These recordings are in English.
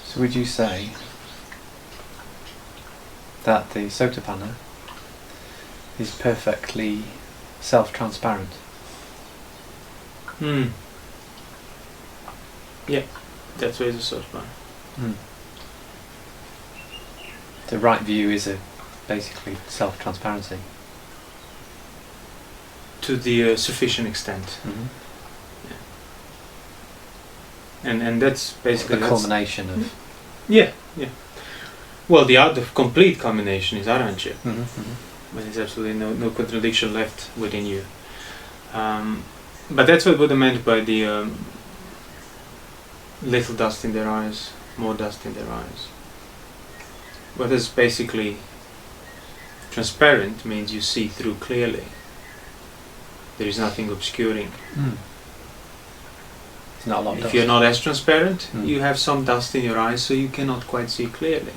So would you say that the Sotapanna is perfectly self-transparent? Yeah, that's where it's a Sotapanna. The right view is basically self-transparency. To the sufficient extent. Yeah. And that's basically the culmination of... Yeah. Well, the complete culmination is Arahantship. When there's absolutely no contradiction left within you. But that's what Buddha meant by the little dust in their eyes, more dust in their eyes. What is basically transparent means you see through clearly. There is nothing obscuring. It's not a lot of if dust. You're not as transparent, you have some dust in your eyes, so you cannot quite see clearly.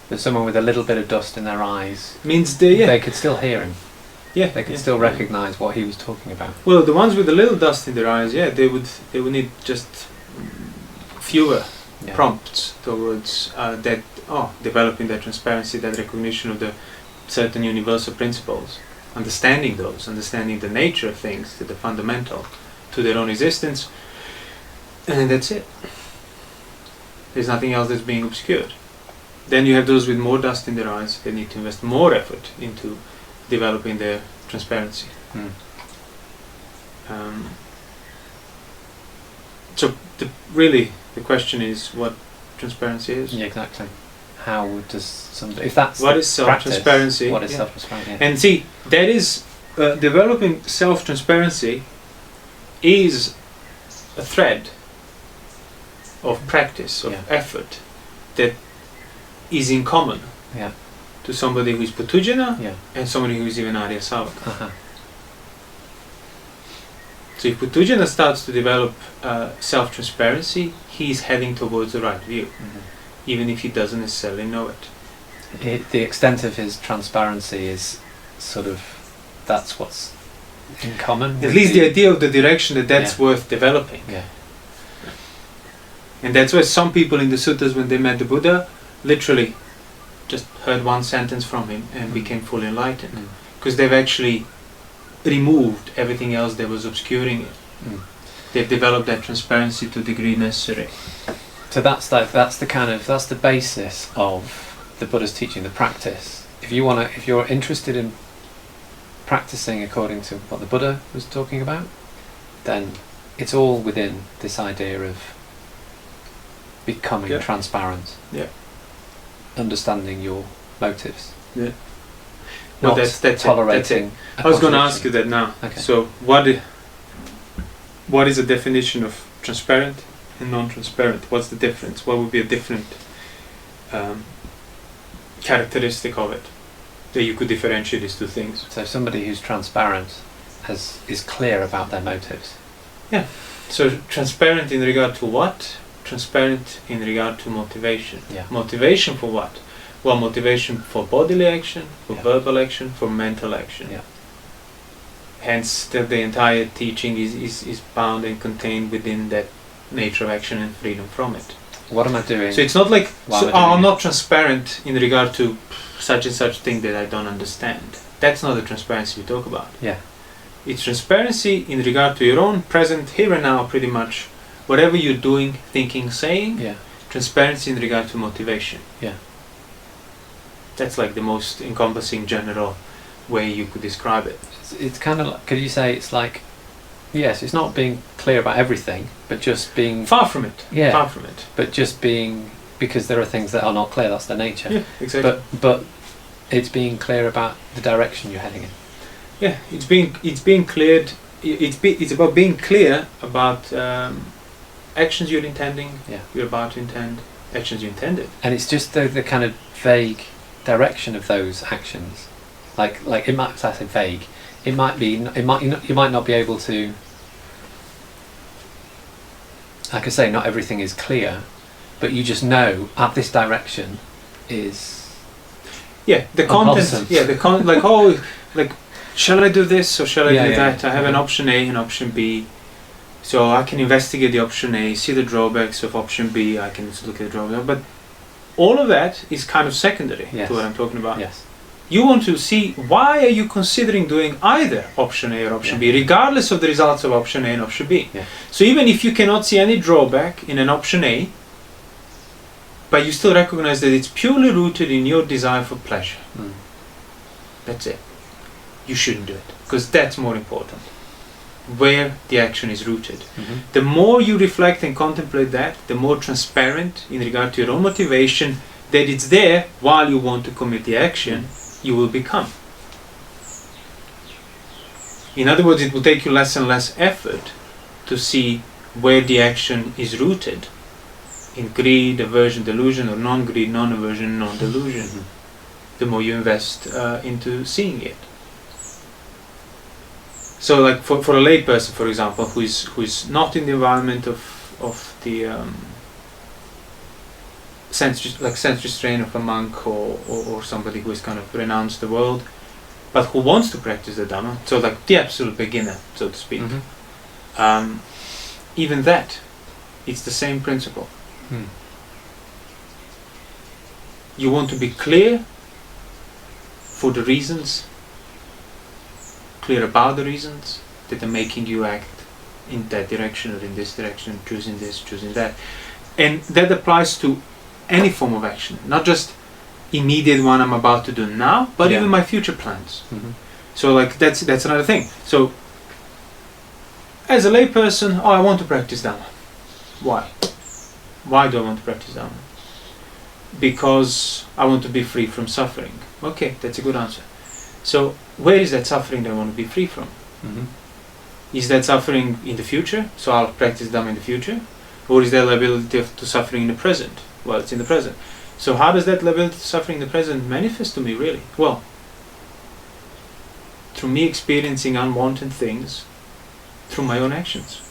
But someone with a little bit of dust in their eyes means they could still hear him. Yeah, they could still recognise what he was talking about. Well, the ones with a little dust in their eyes, they would need just fewer prompts towards developing that transparency, that recognition of the certain universal principles, understanding the nature of things, the fundamental to their own existence, and that's it. There's nothing else that's being obscured. Then you have those with more dust in their eyes. They need to invest more effort into developing their transparency. So the question is what transparency is. Yeah, exactly. How does somebody... If that's what is self-transparency? What is self-transparency? And see, that is... developing self-transparency is a thread of practice, of effort, that is in common to somebody who is Putujana and somebody who is even Arya Savaka. So if Putujana starts to develop self-transparency, he is heading towards the right view, even if he doesn't necessarily know it. The extent of his transparency is sort of, that's what's in common. At least the idea of the direction that's worth developing. And that's why some people in the suttas, when they met the Buddha, literally just heard one sentence from him and became fully enlightened. Because they've actually removed everything else that was obscuring it. They've developed that transparency to the degree necessary. So that's the basis of the Buddha's teaching, the practice. If you're interested in practicing according to what the Buddha was talking about, then it's all within this idea of becoming transparent. Understanding your motives. No, that's tolerating. That's it. I was going to ask you that now. Okay. So, what is the definition of transparent and non-transparent? What's the difference? What would be a different characteristic of it that you could differentiate these two things? So, somebody who's transparent is clear about their motives. Yeah. So, transparent in regard to what? Transparent in regard to motivation. Motivation for what? Well, motivation for bodily action, for verbal action, for mental action. Hence, the entire teaching is bound and contained within that nature of action and freedom from it. What am I doing? So it's not like, I'm not transparent in regard to such and such thing that I don't understand. That's not the transparency we talk about. It's transparency in regard to your own present here and now, pretty much. Whatever you're doing, thinking, saying, transparency in regard to motivation. That's like the most encompassing general way you could describe it. It's kind of like, could you say it's like, yes, it's not being clear about everything, but just being... Far from it. Far from it. But just being, because there are things that are not clear, that's their nature. Yeah, exactly. But it's being clear about the direction you're heading in. Yeah, it's being cleared, it's about being clear about actions you're intending, you're about to intend, actions you intended. And it's just the kind of vague direction of those actions. Like it might, I say vague. You might not be able to. Like I say, not everything is clear, but you just know this direction is. Yeah, the content. unwholesome. Yeah, like shall I do this or shall I do that? I have an yeah. option A and option B. So I can investigate the option A, see the drawbacks of option B, I can look at the drawbacks. But all of that is kind of secondary to what I'm talking about. Yes. You want to see why are you considering doing either option A or option B, regardless of the results of option A and option B. Yeah. So even if you cannot see any drawback in an option A, but you still recognize that it's purely rooted in your desire for pleasure. That's it. You shouldn't do it, because that's more important. Where the action is rooted. The more you reflect and contemplate that, the more transparent in regard to your own motivation that it's there while you want to commit the action, you will become. In other words, it will take you less and less effort to see where the action is rooted. In greed, aversion, delusion, or non-greed, non-aversion, non-delusion. The more you invest into seeing it. So, like for a layperson, for example, who is not in the environment of the sense restraint of a monk or somebody who has kind of renounced the world, but who wants to practice the Dhamma, so like the absolute beginner, so to speak. Even that, it's the same principle. You want to be clear for the reasons, clear about the reasons that are making you act in that direction or in this direction, choosing this, choosing that. And that applies to any form of action, not just immediate one I'm about to do now, but even my future plans. So like that's another thing. So as a layperson, I want to practice Dhamma. Why? Why do I want to practice Dhamma? Because I want to be free from suffering. Okay, that's a good answer. So where is that suffering that I want to be free from? Is that suffering in the future? So I'll practice Dhamma in the future? Or is there liability to suffering in the present? Well, it's in the present. So how does that liability to suffering in the present manifest to me, really? Well, through me experiencing unwanted things through my own actions.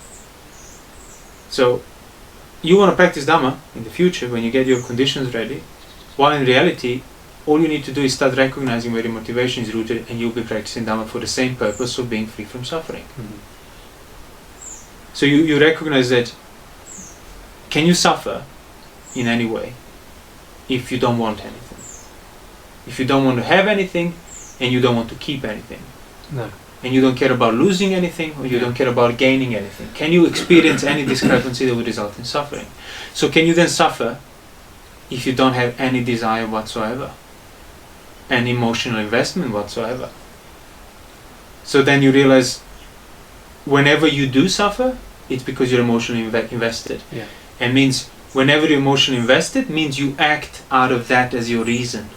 So you want to practice Dhamma in the future when you get your conditions ready, while in reality all you need to do is start recognizing where your motivation is rooted, and you'll be practicing Dhamma for the same purpose of being free from suffering. So you recognize that can you suffer in any way if you don't want anything? If you don't want to have anything and you don't want to keep anything? No. And you don't care about losing anything, or you don't care about gaining anything? Can you experience any discrepancy that would result in suffering? So can you then suffer if you don't have any desire whatsoever, any emotional investment whatsoever? So then you realize whenever you do suffer, it's because you're emotionally invested. And means whenever you're emotionally invested, means you act out of that as your reason.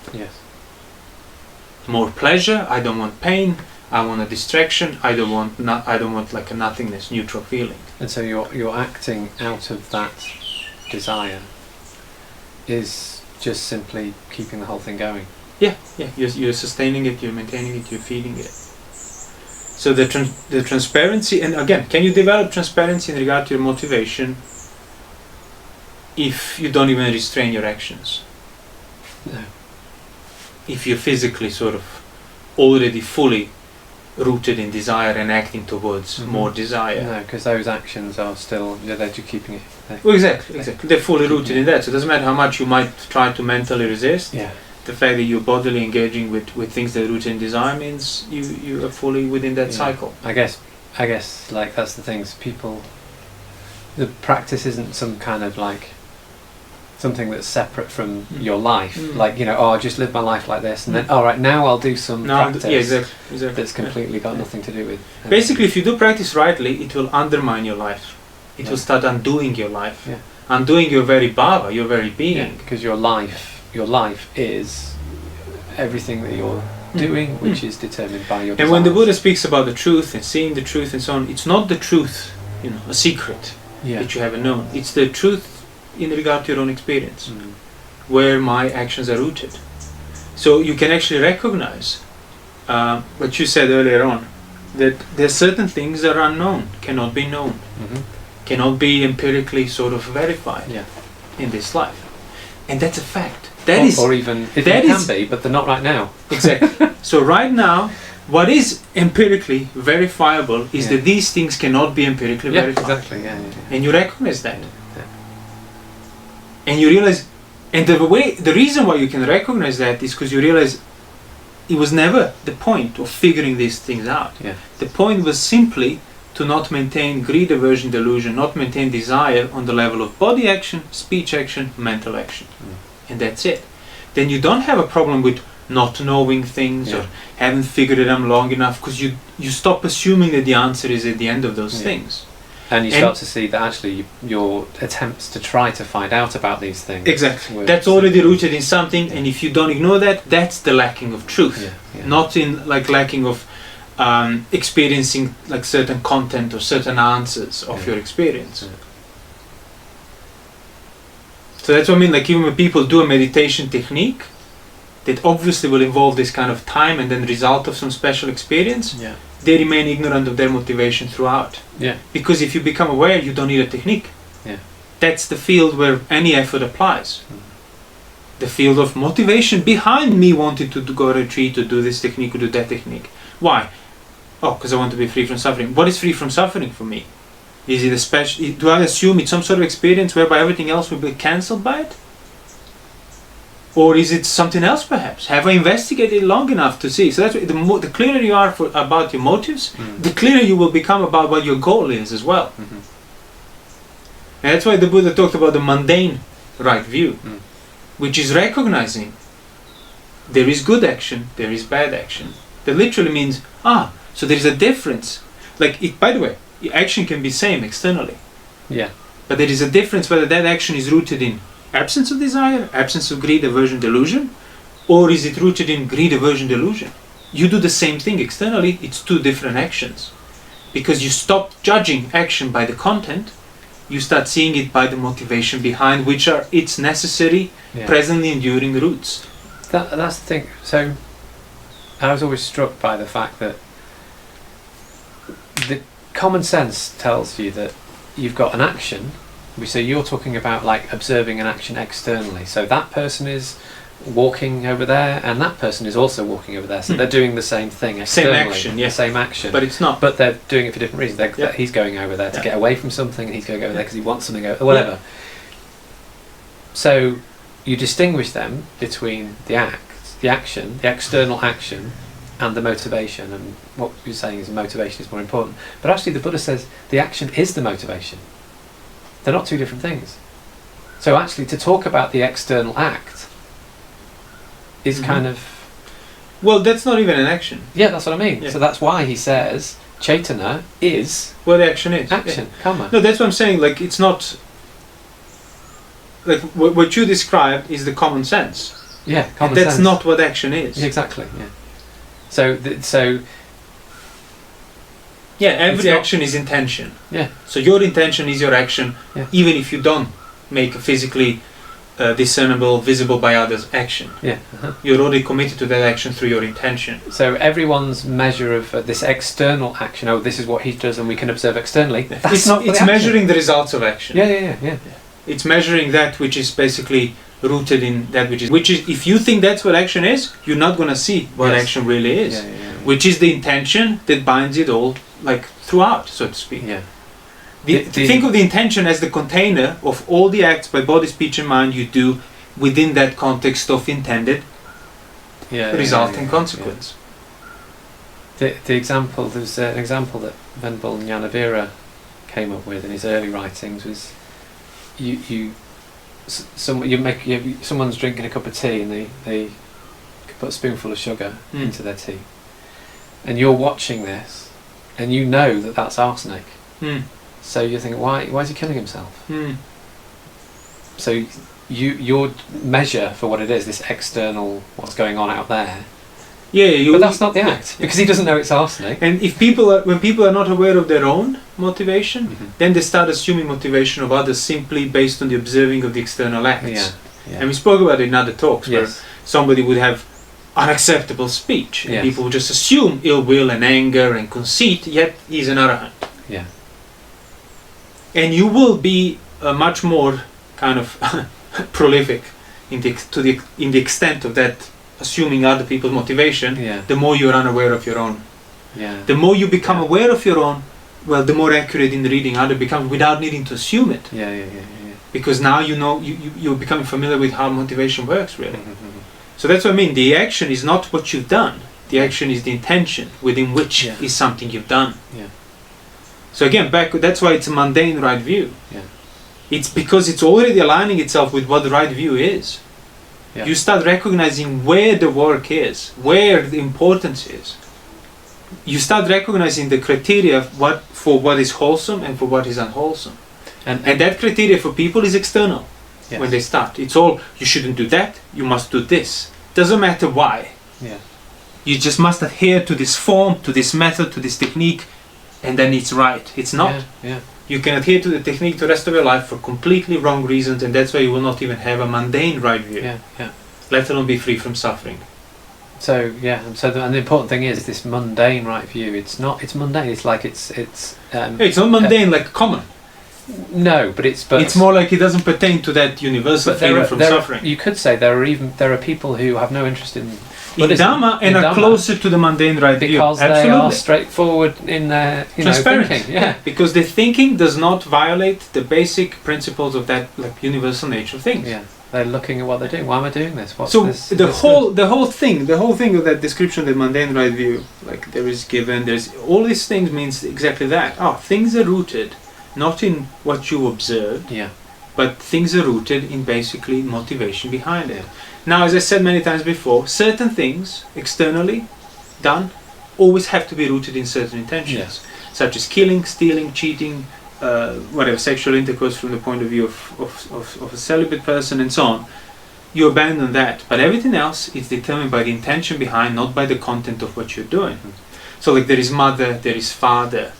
More pleasure, I don't want pain. I want a distraction. I don't want like a nothingness, neutral feeling. And so you're acting out of that desire is just simply keeping the whole thing going. You're sustaining it, you're maintaining it, you're feeding it. So the transparency, and again, can you develop transparency in regard to your motivation if you don't even restrain your actions? No. If you're physically sort of already fully rooted in desire and acting towards more desire. No, because those actions are still, they're just keeping it. Well, exactly. They're fully rooted in that. So it doesn't matter how much you might try to mentally resist. The fact that you're bodily engaging with things that are rooted in desire means you are fully within that cycle. I guess like that's the things people. The practice isn't some kind of like something that's separate from your life, like I'll just live my life like this, and then alright, now I'll do some practice exactly. that's completely got nothing to do with. Basically, if you do practice rightly, it will undermine your life. It will start undoing your life, undoing your very bhava, your very being. Because your life is everything that you're doing, which is determined by your. And when the Buddha speaks about the truth and seeing the truth and so on, it's not the truth, a secret that you haven't known. It's the truth in regard to your own experience, where my actions are rooted. So you can actually recognize what you said earlier on, that there are certain things that are unknown, cannot be known, cannot be empirically sort of verified in this life. And that's a fact. Or even, if it can be, but they're not right now. Exactly. So right now, what is empirically verifiable is that these things cannot be empirically verified. Exactly. And you recognize that. Yeah. And you realize, and the reason why you can recognize that is because you realize it was never the point of figuring these things out. Yeah. The point was simply to not maintain greed, aversion, delusion, not maintain desire on the level of body action, speech action, mental action. And that's it. Then you don't have a problem with not knowing things or haven't figured it out long enough, because you stop assuming that the answer is at the end of those things. And you start to see that actually your attempts to try to find out about these things. Exactly. That's already rooted in something, and if you don't ignore that, that's the lacking of truth. Not in like lacking of experiencing like certain content or certain answers of your experience. So that's what I mean, like even when people do a meditation technique that obviously will involve this kind of time and then result of some special experience, they remain ignorant of their motivation throughout. Because if you become aware, you don't need a technique. That's the field where any effort applies. The field of motivation behind me wanting to go a retreat, to do this technique, or do that technique. Why? Oh, because I want to be free from suffering. What is free from suffering for me? Is it a special? Do I assume it's some sort of experience whereby everything else will be cancelled by it? Or is it something else perhaps? Have I investigated long enough to see? So that's the clearer you are about your motives, the clearer you will become about what your goal is as well. And that's why the Buddha talked about the mundane right view, which is recognizing there is good action, there is bad action. That literally means, so there is a difference. Like, by the way, action can be same externally. But there is a difference whether that action is rooted in absence of desire, absence of greed, aversion, delusion, or is it rooted in greed, aversion, delusion? You do the same thing externally, it's two different actions. Because you stop judging action by the content, you start seeing it by the motivation behind, which are its necessary, presently enduring roots. That's the thing. So I was always struck by the fact that the common sense tells you that you've got an action. So you're talking about like observing an action externally. So that person is walking over there, and that person is also walking over there. So they're doing the same thing externally. Same action, the same action. But it's not. But they're doing it for different reasons. He's going over there to get away from something, and he's going over there because he wants something, or whatever. So you distinguish them between the action, the external action, and the motivation. And what you're saying is the motivation is more important. But actually, the Buddha says the action is the motivation. They're not two different things. So actually, to talk about the external act is kind of... Well, that's not even an action. Yeah, that's what I mean. So that's why he says Chaitana is... What the action is. Action, karma. No, that's what I'm saying. Like, it's not... Like, what you described is the common sense. Yeah, common sense. That's not what action is. Yeah, exactly, So every action is intention. Yeah. So your intention is your action, even if you don't make a physically discernible, visible by others action. You're already committed to that action through your intention. So everyone's measure of this external action, this is what he does and we can observe externally, that's not it's measuring the results of action. Yeah. It's measuring that which is basically rooted in that which is if you think that's what action is, you're not going to see what action really is. Which is the intention that binds it all, like throughout, so to speak. Think of the intention as the container of all the acts by body, speech and mind you do within that context of intended result and consequence. The example, there's an example that Venerable Jnanavira came up with in his early writings was someone's drinking a cup of tea and they put a spoonful of sugar into their tea, and you're watching this and you know that that's arsenic. So you think, why is he killing himself? So your measure for what it is, this external, what's going on out there. But that's not the act, because he doesn't know it's arsenic. And if when people are not aware of their own motivation, then they start assuming motivation of others simply based on the observing of the external acts. And we spoke about it in other talks where somebody would have unacceptable speech, and people would just assume ill will and anger and conceit, yet he's an Arahant. And you will be much more kind of prolific in the extent of that assuming other people's motivation, Yeah. the more you're unaware of your own. Yeah. The more you become Yeah. aware of your own, well, the more accurate in the reading other becomes without needing to assume it. Yeah. Yeah. Yeah. Because now you know, you're becoming familiar with how motivation works, really. Mm-hmm. So that's what I mean. The action is not what you've done. The action is the intention within which Yeah. is something you've done. Yeah. So again, that's why it's a mundane right view. Yeah. It's because it's already aligning itself with what the right view is. Yeah. You start recognizing where the work is, where the importance is. You start recognizing the criteria for what is wholesome and for what is unwholesome. And that criteria for people is external. Yes. When they start, it's all, you shouldn't do that, you must do this. Doesn't matter why. Yeah. You just must adhere to this form, to this method, to this technique, and then it's right. It's not. Yeah. Yeah. You can adhere to the technique the rest of your life for completely wrong reasons, and that's why you will not even have a mundane right view. Yeah. Yeah. Let alone be free from suffering. So yeah, and the important thing is this mundane right view. It's mundane. It's like it's not mundane like common. No, but it's more like it doesn't pertain to that universal freedom from suffering. You could say there are people who have no interest in Dhamma and are closer to the mundane right view. Because they are straightforward in their transparent thinking. Yeah. Because the thinking does not violate the basic principles of that universal nature of things. Yeah. They're looking at what they're doing. Why am I doing this? What's so this? the whole thing of that description, the mundane right view, like there is given, there's all these things means exactly that. Things are rooted not in what you observed, but things are rooted in basically motivation behind it. Now, as I said many times before, certain things externally done always have to be rooted in certain intentions, such as killing, stealing, cheating, whatever, sexual intercourse from the point of view of a celibate person and so on. You abandon that, but everything else is determined by the intention behind, not by the content of what you're doing. So like there is mother, there is father,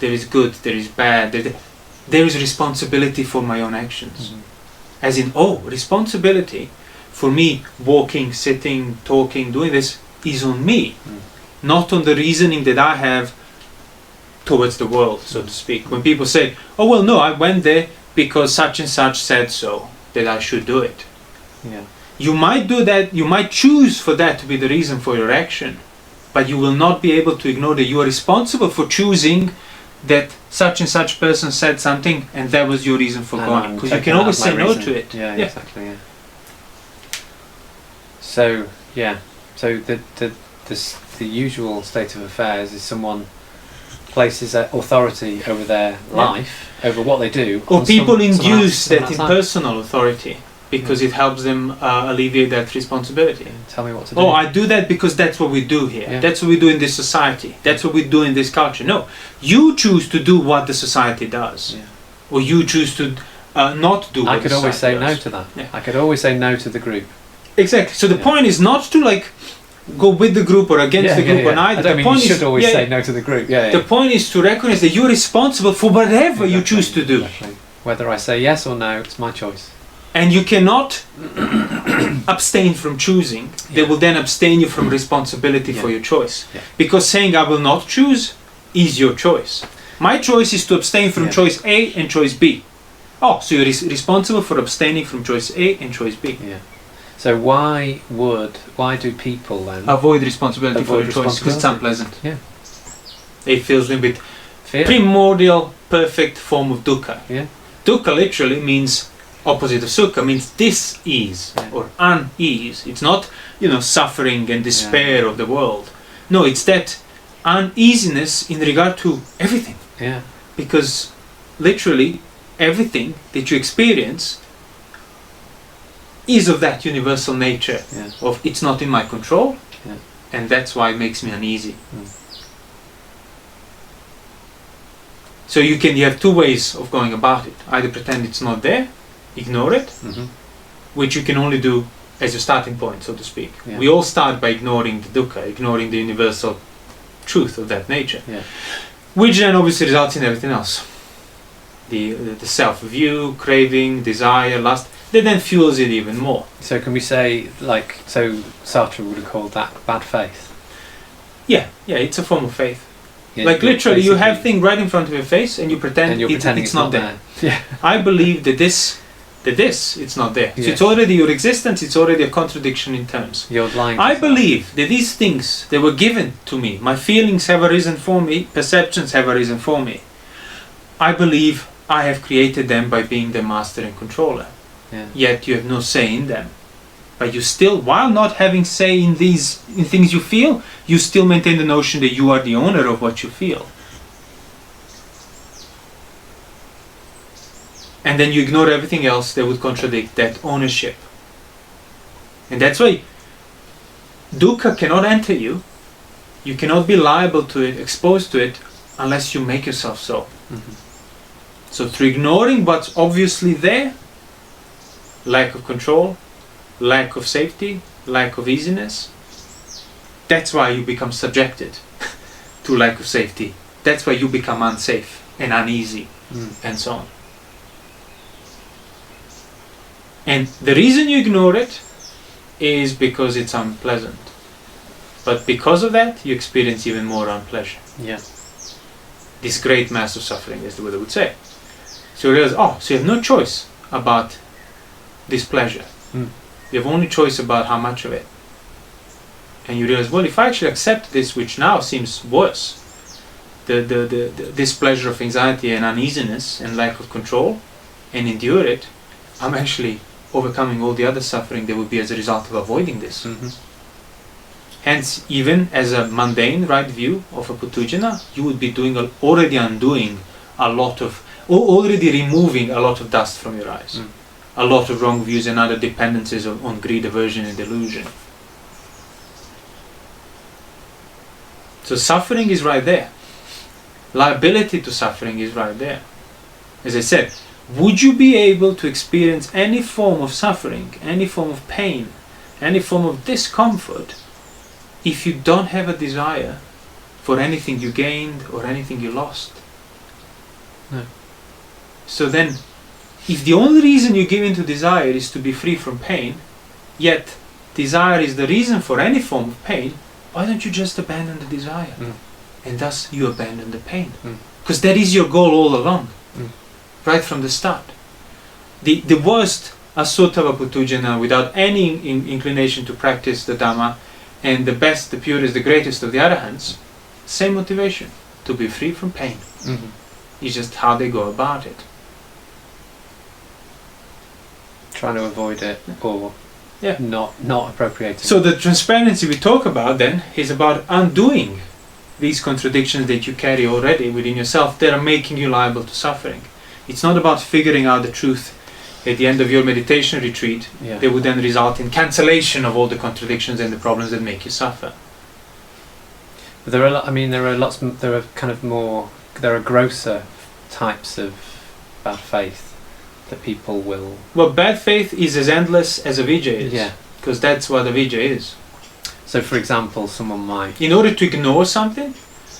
there is good, there is bad, there is responsibility for my own actions. As in, responsibility for me walking, sitting, talking, doing this is on me, not on the reasoning that I have towards the world, so to speak. When people say, oh well, no, I went there because such and such said so, that I should do it. You might do that, you might choose for that to be the reason for your action, but you will not be able to ignore that you are responsible for choosing that such and such person said something and that was your reason for going. Because you can always say no to it. Yeah, exactly, yeah. So, the usual state of affairs is someone places authority over their life, over what they do. Or people induce that impersonal authority because it helps them alleviate that responsibility. Tell me what to do. Oh, I do that because that's what we do here. That's what we do in this society. That's what we do in this culture. No, you choose to do what the society does. Or you choose to not do what I could always say no to that. I could always say no to the group. Exactly. So the point is not to go with the group or against the group or neither. I don't mean you should always say no to the group. The point is to recognize that you're responsible for whatever you choose to do. Whether I say yes or no, it's my choice. And you cannot abstain from choosing. They will then abstain you from responsibility for your choice. Because saying I will not choose is your choice. My choice is to abstain from choice A and choice B. So you're responsible for abstaining from choice A and choice B. So why do people then avoid responsibility for your choice? Because it's unpleasant. It fills them with primordial, perfect form of dukkha. Dukkha literally means opposite of sukha, means dis-ease or unease. It's not, suffering and despair of the world. No, it's that uneasiness in regard to everything. Because literally everything that you experience is of that universal nature of it's not in my control, and that's why it makes me uneasy. So you have two ways of going about it. Either pretend it's not there, ignore it, which you can only do as a starting point, so to speak. We all start by ignoring the dukkha, ignoring the universal truth of that nature, which then obviously results in everything else. The self-view, craving, desire, lust, that then fuels it even more. So can we say, Sartre would have called that bad faith? Yeah, it's a form of faith. Literally, you have things right in front of your face and you pretend it's not there. I believe that it's not there. So it's already your existence, it's already a contradiction in terms. You're lying. I believe that these things, they were given to me. My feelings have arisen for me, perceptions have arisen for me. I believe I have created them by being the master and controller. Yeah. Yet you have no say in them. But you still, while not having say in things you feel, you still maintain the notion that you are the owner of what you feel. And then you ignore everything else that would contradict that ownership. And that's why dukkha cannot enter you. You cannot be liable to it, exposed to it, unless you make yourself so. Mm-hmm. So through ignoring what's obviously there, lack of control, lack of safety, lack of easiness, that's why you become subjected to lack of safety. That's why you become unsafe and uneasy, and so on. And the reason you ignore it is because it's unpleasant. But because of that, you experience even more unpleasure. Yeah. This great mass of suffering, as the Buddha would say. So you realize, so you have no choice about this pleasure. You have only choice about how much of it. And you realize, well, if I actually accept this, which now seems worse, this pleasure of anxiety and uneasiness and lack of control, and endure it, I'm actually overcoming all the other suffering that would be as a result of avoiding this. Mm-hmm. Hence, even as a mundane right view of a Puthujjana, you would be already undoing a lot of, already removing a lot of dust from your eyes. A lot of wrong views and other dependencies on greed, aversion and delusion. So suffering is right there. Liability to suffering is right there. As I said, would you be able to experience any form of suffering, any form of pain, any form of discomfort if you don't have a desire for anything you gained or anything you lost? No. So then, if the only reason you give into desire is to be free from pain, yet desire is the reason for any form of pain, why don't you just abandon the desire? And thus you abandon the pain. Because that is your goal all along. Right from the start. The worst asutta of a Puthujjana without any inclination to practice the Dhamma, and the best, the purest, the greatest of the Arahants, same motivation, to be free from pain. It's just how they go about it. Trying to avoid it or not appropriating. So the transparency we talk about then is about undoing these contradictions that you carry already within yourself that are making you liable to suffering. It's not about figuring out the truth at the end of your meditation retreat that would then result in cancellation of all the contradictions and the problems that make you suffer. But there are grosser types of bad faith that people will... Well, bad faith is as endless as avijja is. Yeah. Because that's what avijja is. So for example, someone might... In order to ignore something,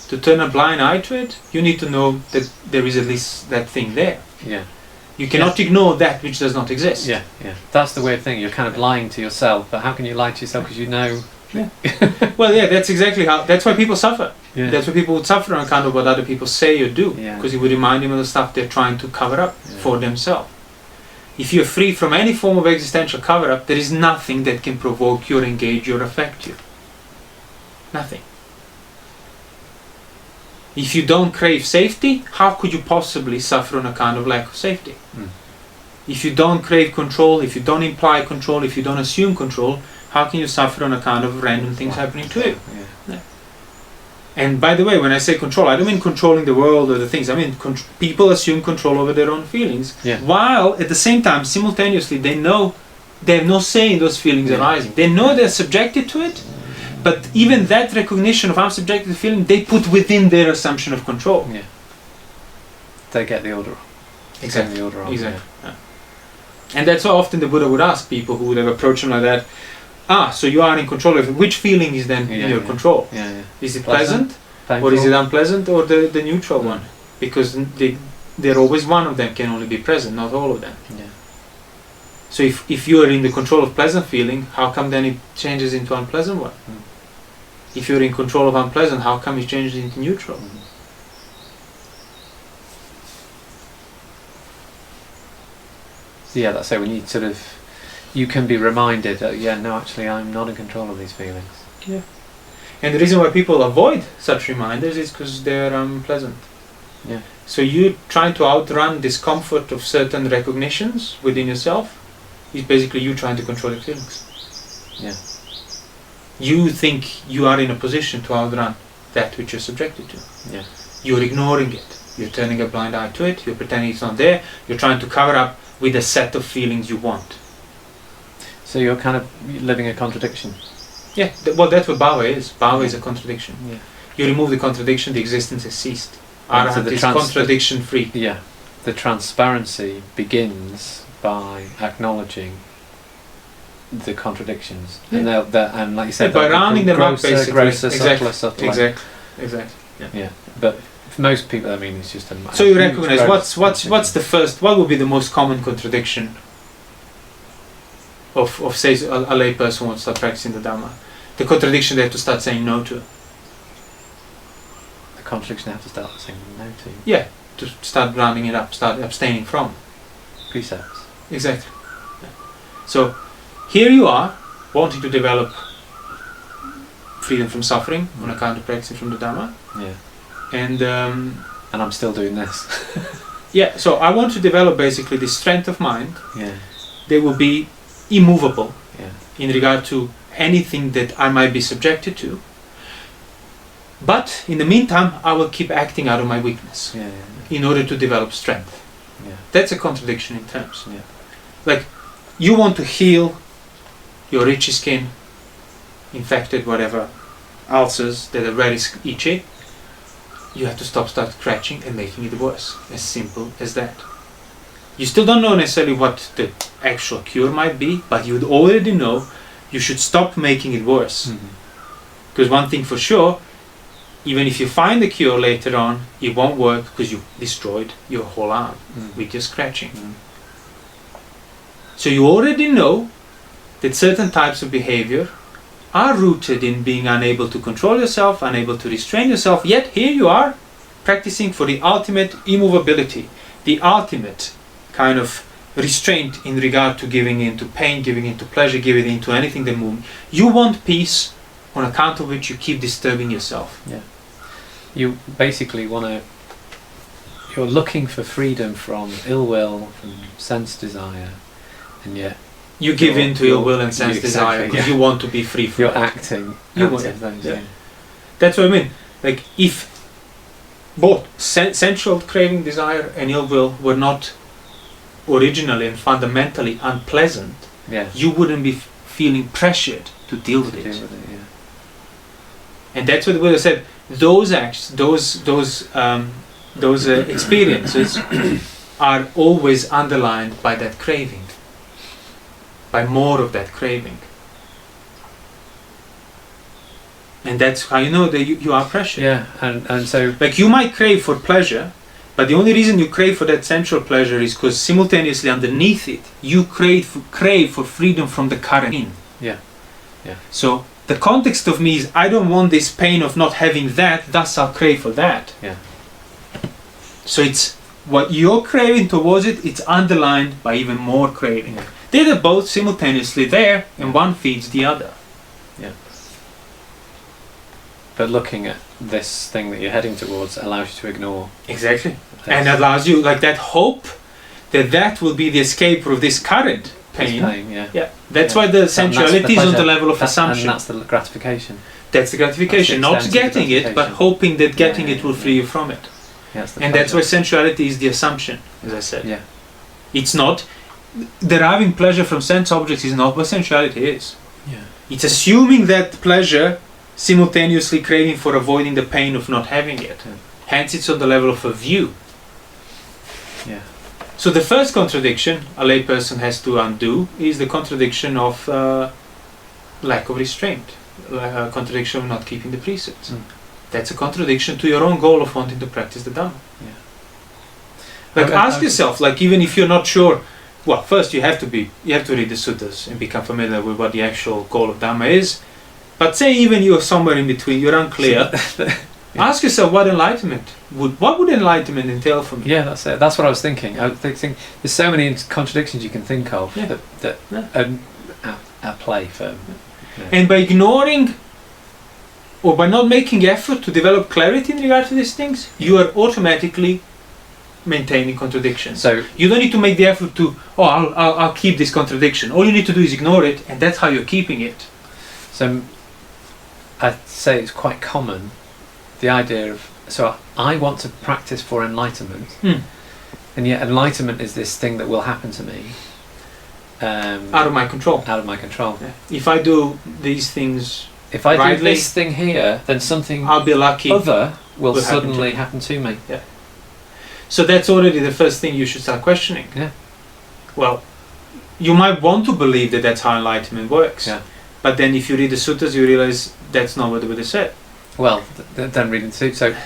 to turn a blind eye to it, you need to know that there is at least that thing there. Yeah. You cannot ignore that which does not exist. Yeah, yeah. That's the weird thing. You're kind of lying to yourself, but how can you lie to yourself because you know... Yeah. Well, yeah, that's exactly how... That's why people suffer. Yeah. That's why people would suffer on account of what other people say or do. Because it would remind them of the stuff they're trying to cover up for themselves. If you're free from any form of existential cover-up, there is nothing that can provoke you or engage you or affect you. Nothing. If you don't crave safety, how could you possibly suffer on account of lack of safety? If you don't crave control, if you don't imply control, if you don't assume control, how can you suffer on account of random things happening to you? Yeah. And by the way, when I say control, I don't mean controlling the world or the things. I mean people assume control over their own feelings, while at the same time, simultaneously, they have no say in those feelings arising. They know they're subjected to it, but even that recognition of I'm subjected to feeling, they put within their assumption of control. Yeah. They get the order. Exactly. The order on, exactly. Yeah. And that's why often the Buddha would ask people who would have approached him like that, so you are in control of it. Which feeling is then in your control? Is it pleasant or is it unpleasant, or the neutral one? Because they're always one of them can only be present, not all of them. So if you are in the control of pleasant feeling, how come then it changes into unpleasant one? If you're in control of unpleasant, how come it changes into neutral? Yeah, that's it. When you sort of, you can be reminded that, no, actually I'm not in control of these feelings. Yeah. And the reason why people avoid such reminders is because they're unpleasant. Yeah. So you trying to outrun discomfort of certain recognitions within yourself is basically you trying to control your feelings. Yeah. You think you are in a position to outrun that which you're subjected to. Yeah. You're ignoring it. You're turning a blind eye to it. You're pretending it's not there. You're trying to cover up with a set of feelings you want. So you're kind of living a contradiction. Yeah. Well, that's what bhava is. Bhava is a contradiction. Yeah. You remove the contradiction, the existence has ceased. And so Arahant is contradiction free. Yeah. The transparency begins by acknowledging the contradictions, and and like you said, by rounding them up, basically. Grosser, Exactly. subtler. Exactly. Yeah. But for most people, I mean, it's just a. So you recognize what's the first? What would be the most common contradiction of say a lay person wants to start practicing the Dhamma? The contradiction they have to start saying no to. The contradiction they have to start saying no to. Yeah, to start rounding it up, start abstaining from precepts. Exactly. Yeah. So here you are wanting to develop freedom from suffering on account of practicing from the Dhamma. Yeah. And I'm still doing this. Yeah. So I want to develop basically this strength of mind. Yeah. They will be immovable. Yeah. In regard to anything that I might be subjected to. But in the meantime, I will keep acting out of my weakness in order to develop strength. Yeah. That's a contradiction in terms. Yeah. Like, you want to heal your itchy skin, infected whatever, ulcers that are very itchy. You have to start scratching and making it worse. As simple as that. You still don't know necessarily what the actual cure might be, but you would already know you should stop making it worse. Because one thing for sure, even if you find the cure later on, it won't work because you destroyed your whole arm with your scratching. So you already know that certain types of behavior are rooted in being unable to control yourself, unable to restrain yourself, yet here you are practicing for the ultimate immovability, the ultimate kind of restraint in regard to giving in to pain, giving in to pleasure, giving in to anything that moves. You want peace on account of which you keep disturbing yourself. Yeah. You basically you're looking for freedom from ill will, from sense desire, and yet you give in to ill will and sense desire because you want to be free from it. You're acting. That's what I mean. Like, if both sensual craving, desire and ill will were not originally and fundamentally unpleasant, you wouldn't be feeling pressured to deal with it. And that's what the Buddha said. Those acts, those experiences are always underlined by that craving, by more of that craving. And that's how you know that you are pressured. Yeah, and so... Like, you might crave for pleasure, but the only reason you crave for that sensual pleasure is because simultaneously underneath it, you crave for freedom from the current pain. Yeah. So the context of me is, I don't want this pain of not having that, thus I'll crave for that. Yeah. So it's what you're craving towards it, it's underlined by even more craving. Yeah. They're both simultaneously there, and one feeds the other. Yeah. But looking at this thing that you're heading towards allows you to ignore. Exactly. And allows you, like, that hope that will be the escape of this current pain. That's why the sensuality is on the level of assumption. And that's the gratification. That's the gratification. Not getting it, but hoping that getting it will free you from it. And that's why sensuality is the assumption, as I said. Yeah. It's not... Deriving pleasure from sense objects is not what sensuality is. Yeah. It's assuming that pleasure, simultaneously craving for avoiding the pain of not having it. Yeah. Hence it's on the level of a view. Yeah. So the first contradiction a layperson has to undo is the contradiction of lack of restraint, a contradiction of not keeping the precepts. That's a contradiction to your own goal of wanting to practice the Dhamma. Yeah. Like, ask yourself, like, even if you're not sure, well, first you have to read the suttas and become familiar with what the actual goal of Dhamma is. But say even you're somewhere in between, you're unclear. Ask yourself what would enlightenment entail for me? Yeah, that's it. That's what I was thinking. I think there's so many contradictions you can think of that are at play for. Yeah. And by ignoring or by not making effort to develop clarity in regard to these things, you are automatically maintaining contradictions. So you don't need to make the effort to, I'll keep this contradiction. All you need to do is ignore it, and that's how you're keeping it. So I'd say it's quite common, the idea of, so I want to practice for enlightenment, and yet enlightenment is this thing that will happen to me. Out of my control. Out of my control. Yeah. If I do these things, if I do this thing here, then something I'll be lucky. Other will suddenly happen to me. Yeah. So that's already the first thing you should start questioning. Yeah. Well, you might want to believe that that's how enlightenment works. Yeah. But then if you read the suttas, you realize that's not what the Buddha said. Well, then reading the suttas. So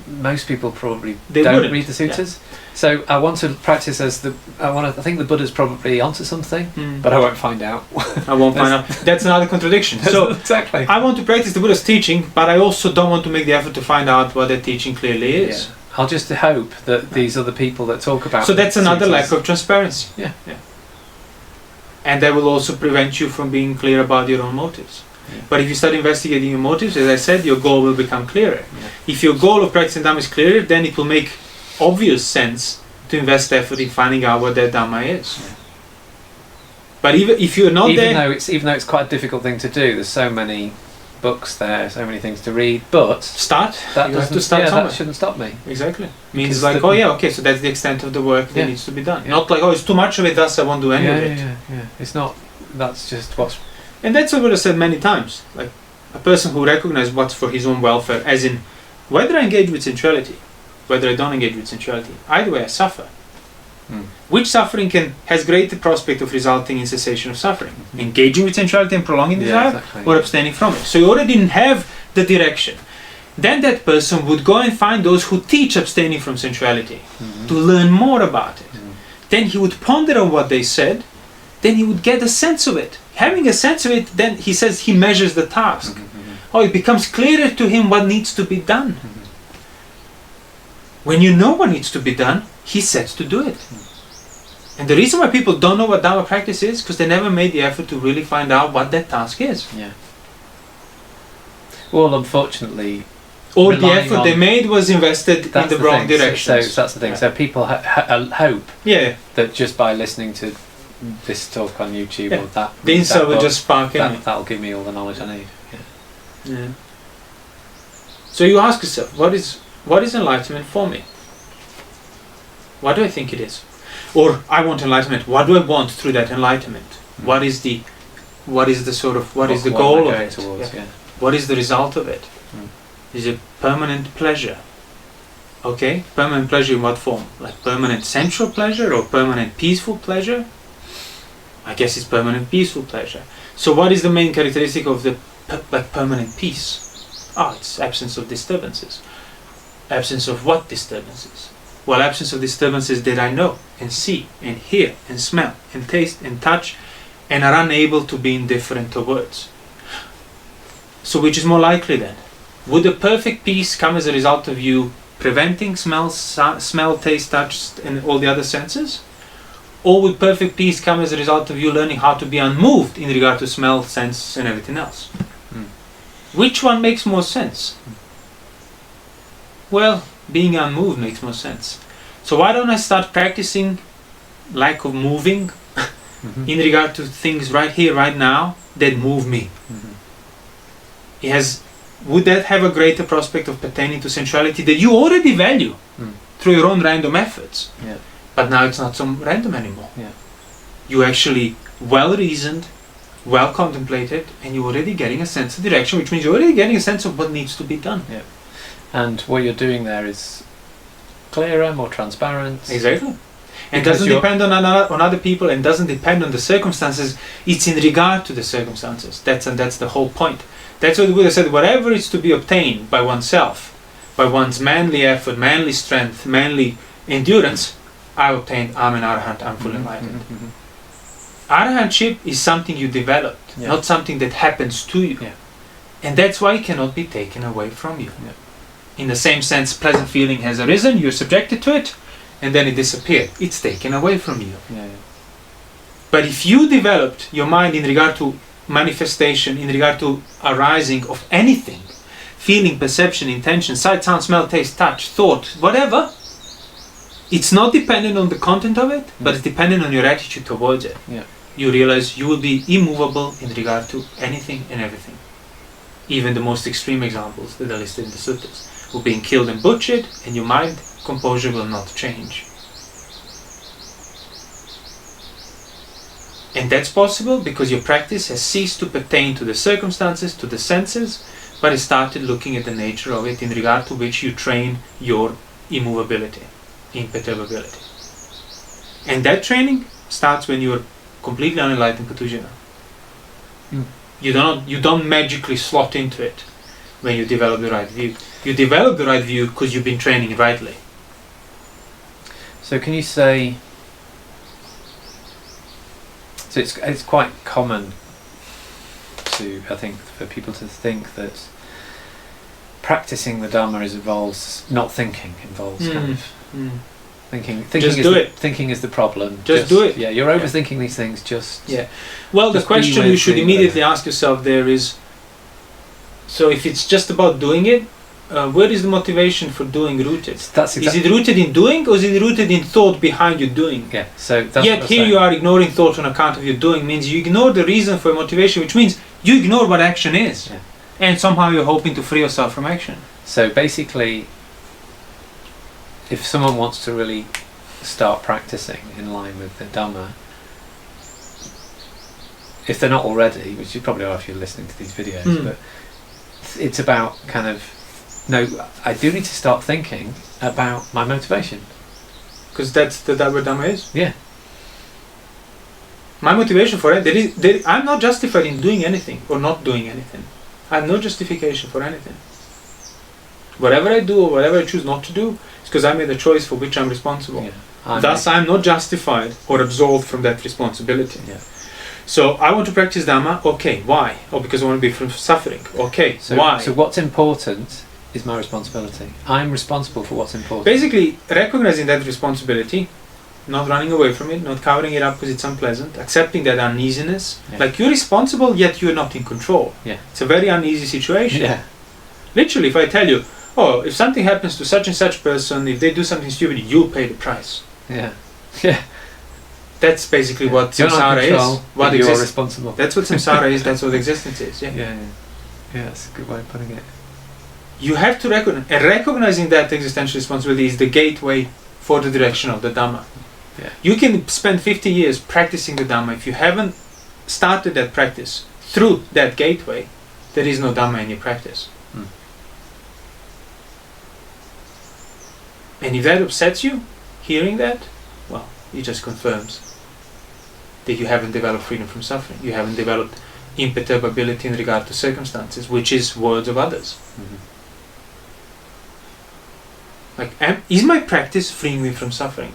most people probably they don't wouldn't. Read the suttas. Yeah. So I want to practice I think the Buddha's probably onto something, but I won't find out. I won't find out. That's another contradiction. So exactly. I want to practice the Buddha's teaching, but I also don't want to make the effort to find out what that teaching clearly is. Yeah. I'll just hope that these other people that talk about. So that's another lack of transparency. Yeah. And that will also prevent you from being clear about your own motives. Yeah. But if you start investigating your motives, as I said, your goal will become clearer. Yeah. If your goal of practicing Dhamma is clearer, then it will make obvious sense to invest effort in finding out what that Dhamma is. Yeah. But even if you're not even though it's quite a difficult thing to do, there's so many books there, so many things to read, but you have to start somewhere. That shouldn't stop me. Exactly. Means like, so that's the extent of the work that needs to be done. Not like, it's too much of it, thus I won't do any of it. Yeah. It's not, that's just what's... And that's what Buddha said many times. Like, a person who recognizes what's for his own welfare, as in, whether I engage with sensuality, whether I don't engage with sensuality, either way I suffer. Which suffering has greater prospect of resulting in cessation of suffering? Engaging with sensuality and prolonging desire, or abstaining from it? So you already didn't have the direction. Then that person would go and find those who teach abstaining from sensuality to learn more about it. Then he would ponder on what they said, then he would get a sense of it. Having a sense of it, then he says he measures the task. It becomes clearer to him what needs to be done. When you know what needs to be done, he sets to do it. And the reason why people don't know what Dhamma practice is, because they never made the effort to really find out what that task is. Yeah. Well, unfortunately... All the effort they made was invested in the wrong direction. So that's the thing. So people hope that just by listening to this talk on YouTube or that... The insight will just spark in. That'll give me all the knowledge I need. Yeah. So you ask yourself, what is enlightenment for me? What do I think it is? Or I want enlightenment. What do I want through that enlightenment? What is the goal of it? What is the result of it? Is it permanent pleasure? Okay, permanent pleasure in what form? Like permanent sensual pleasure or permanent peaceful pleasure? I guess it's permanent peaceful pleasure. So what is the main characteristic of the permanent peace? It's absence of disturbances. Absence of what disturbances? Well, absence of disturbances that I know and see and hear and smell and taste and touch and are unable to be indifferent towards. So which is more likely then? Would a perfect peace come as a result of you preventing smell, taste, touch and all the other senses? Or would perfect peace come as a result of you learning how to be unmoved in regard to smell, sense and everything else? Which one makes more sense? Well, being unmoved makes more sense. So why don't I start practicing lack of moving in regard to things right here, right now that move me? Would that have a greater prospect of pertaining to sensuality that you already value through your own random efforts? But now it's not so random anymore. You actually well-reasoned, well-contemplated, and you're already getting a sense of direction, which means you're already getting a sense of what needs to be done. And what you're doing there is clearer, more transparent. Exactly. And doesn't depend on other people and doesn't depend on the circumstances. It's in regard to the circumstances. That's the whole point. That's what the Buddha said. Whatever is to be obtained by oneself, by one's manly effort, manly strength, manly endurance, I obtained. I'm an Arahant. I'm fully enlightened. Arahantship is something you developed, not something that happens to you. And that's why it cannot be taken away from you. In the same sense, pleasant feeling has arisen, you're subjected to it, and then it disappeared. It's taken away from you. Yeah. But if you developed your mind in regard to manifestation, in regard to arising of anything, feeling, perception, intention, sight, sound, smell, taste, touch, thought, whatever, it's not dependent on the content of it, but it's dependent on your attitude towards it. Yeah. You realize you will be immovable in regard to anything and everything. Even the most extreme examples that are listed in the suttas. Of being killed and butchered, and your mind composure will not change. And that's possible because your practice has ceased to pertain to the circumstances, to the senses, but it started looking at the nature of it in regard to which you train your immovability, imperturbability. And that training starts when you are completely unenlightened Patujana. You don't magically slot into it when you develop the right view. You develop the right view because you've been training rightly. So can you say, so it's quite common to, I think, for people to think that practicing the Dhamma involves not thinking, involves kind of thinking. Just do it. Thinking is the problem. Just do it. Yeah, you're overthinking these things. Well, the question you should immediately ask yourself there is, so if it's just about doing it, where is the motivation for doing rooted? Is it rooted in doing, or is it rooted in thought behind you doing? Yeah. So that's yet here you are ignoring thought on account of your doing, means you ignore the reason for motivation, which means you ignore what action is, and somehow you're hoping to free yourself from action. So basically, if someone wants to really start practicing in line with the Dhamma, if they're not already, which you probably are if you're listening to these videos, but it's about kind of, no, I do need to start thinking about my motivation. Because that's what Dhamma is? Yeah. My motivation for it, I'm not justified in doing anything or not doing anything. I have no justification for anything. Whatever I do or whatever I choose not to do, it's because I made a choice for which I'm responsible. Yeah. Thus, I'm not justified or absolved from that responsibility. Yeah. So, I want to practice Dhamma, okay, why? Or because I want to be free from suffering, okay, why? So what's important is my responsibility. I'm responsible for what's important. Basically, recognizing that responsibility, not running away from it, not covering it up because it's unpleasant, accepting that uneasiness. Like, you're responsible, yet you're not in control. Yeah. It's a very uneasy situation. Yeah. Literally, if I tell you, oh, if something happens to such and such person, if they do something stupid, you'll pay the price. Yeah. Yeah. That's basically what samsara is. What you're responsible. That's what samsara is, that's what existence is. Yeah. Yeah, yeah. Yeah, that's a good way of putting it. You have to recognize, and recognizing that existential responsibility is the gateway for the direction of the Dhamma. Yeah. You can spend 50 years practicing the Dhamma. If you haven't started that practice through that gateway, there is no Dhamma in your practice. And if that upsets you, hearing that, well, it just confirms that you haven't developed freedom from suffering. You haven't developed imperturbability in regard to circumstances, which is words of others. Like, is my practice freeing me from suffering?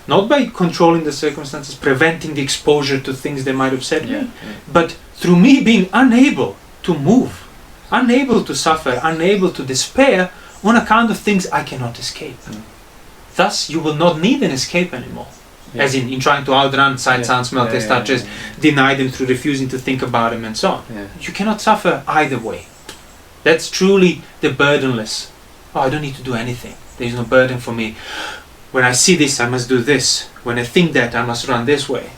Not by controlling the circumstances, preventing the exposure to things that might upset me, but through me being unable to move, unable to suffer, unable to despair on account of things I cannot escape. Thus, you will not need an escape anymore. As in trying to outrun sight, sound, smell, taste, touches, deny them through refusing to think about them and so on. You cannot suffer either way. That's truly the burdenless. Oh, I don't need to do anything. There is no burden for me. When I see this, I must do this. When I think that, I must run this way.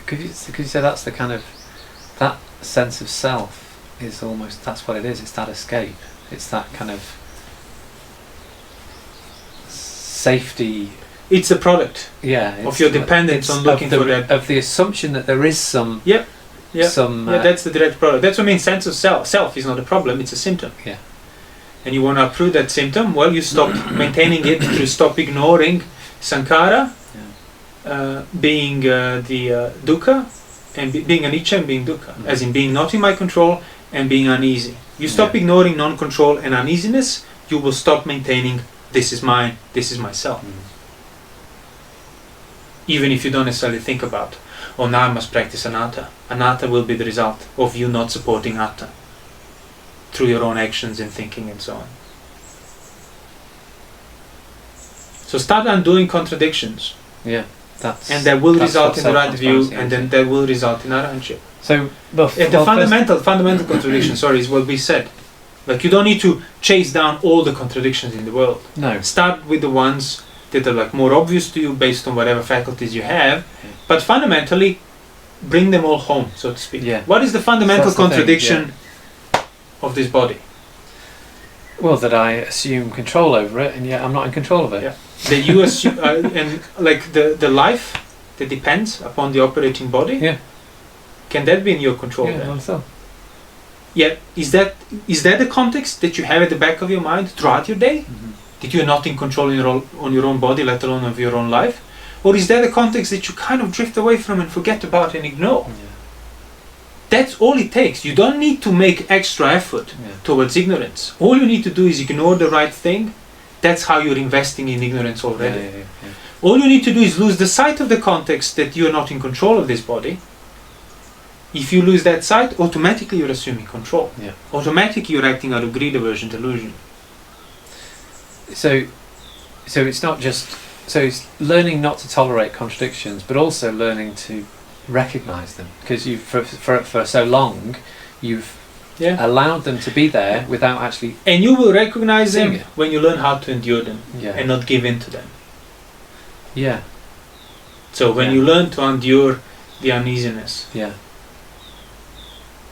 Could you say that's the kind of, that sense of self is almost, that's what it is, it's that escape. It's that kind of safety. It's a product of your dependence on looking for that. Of the assumption that there is some... that's the direct product. That's what I mean, sense of self. Self is not a problem, it's a symptom. Yeah. And you want to uproot that symptom, well, you stop maintaining it through stop ignoring sankhara, being the dukkha, and being anicca and being dukkha, as in being not in my control and being uneasy. You stop ignoring non-control and uneasiness, you will stop maintaining this is mine, this is myself. Even if you don't necessarily think about, oh, now I must practice anatta. Anatta will be the result of you not supporting atta through your own actions and thinking and so on. So start undoing contradictions. Yeah. And that will result in the right view, self-transparency and then that will result in arahantship. So, fundamental contradiction, is what we said. Like, you don't need to chase down all the contradictions in the world. No. Start with the ones that are like more obvious to you based on whatever faculties you have, but fundamentally bring them all home, so to speak. Yeah. What is the fundamental contradiction of this body? Well, that I assume control over it, and yet I'm not in control of it. Yeah. That you assume, and like the life that depends upon the operating body. Yeah. Can that be in your control? Yeah, then? not so. Yeah. Is that the context that you have at the back of your mind throughout your day? Mm-hmm. That you're not in control on your own body, let alone of your own life? Or is that a context that you kind of drift away from and forget about and ignore? Yeah. That's all it takes. You don't need to make extra effort towards ignorance. All you need to do is ignore the right thing. That's how you're investing in ignorance already. Yeah. All you need to do is lose the sight of the context that you're not in control of this body. If you lose that sight, automatically you're assuming control. Yeah. Automatically you're acting out of greed, aversion, delusion. So it's not just... So it's learning not to tolerate contradictions, but also learning to recognise them. Because you've for so long, you've allowed them to be there without actually... And you will recognise them it. when you learn how to endure them Yeah. and not give in to them. Yeah. So when you learn to endure the uneasiness. Yeah.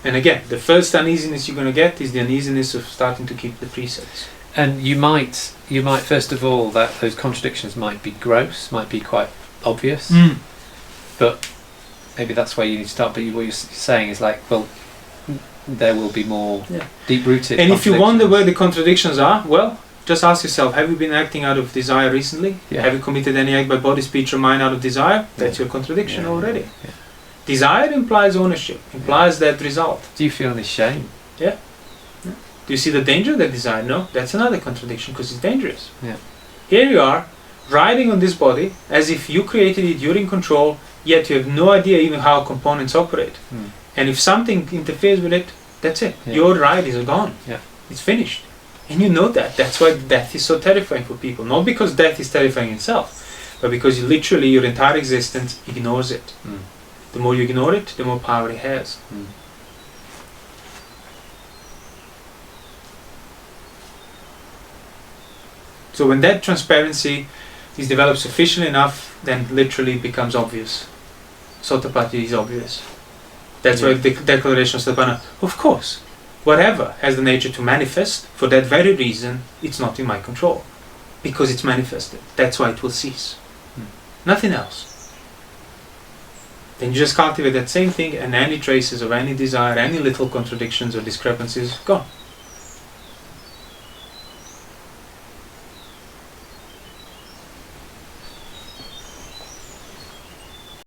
And again, the first uneasiness you're going to get is the uneasiness of starting to keep the precepts. And you might first of all, that those contradictions might be gross, might be quite obvious, but maybe that's where you need to start. But what you're saying is like, well, there will be more deep-rooted. And if you wonder where the contradictions are, well, just ask yourself: have you been acting out of desire recently? Yeah. Have you committed any act by body, speech, or mind out of desire? That's your contradiction already. Yeah. Desire implies ownership, implies that result. Do you feel any shame? Yeah. Do you see the danger of that desire? No, that's another contradiction because it's dangerous. Yeah. Here you are, riding on this body as if you created it, you're in control, yet you have no idea even how components operate. And if something interferes with it, that's it. Yeah. Your ride is gone. Yeah. It's finished. And you know that. That's why death is so terrifying for people. Not because death is terrifying itself, but because your entire existence ignores it. The more you ignore it, the more power it has. So when that transparency is developed sufficiently enough, then literally it becomes obvious. Sotapatti is obvious. That's why the declaration of Sthapana, of course, whatever has the nature to manifest, for that very reason, it's not in my control. Because it's manifested. That's why it will cease. Nothing else. Then you just cultivate that same thing, and any traces of any desire, any little contradictions or discrepancies, gone.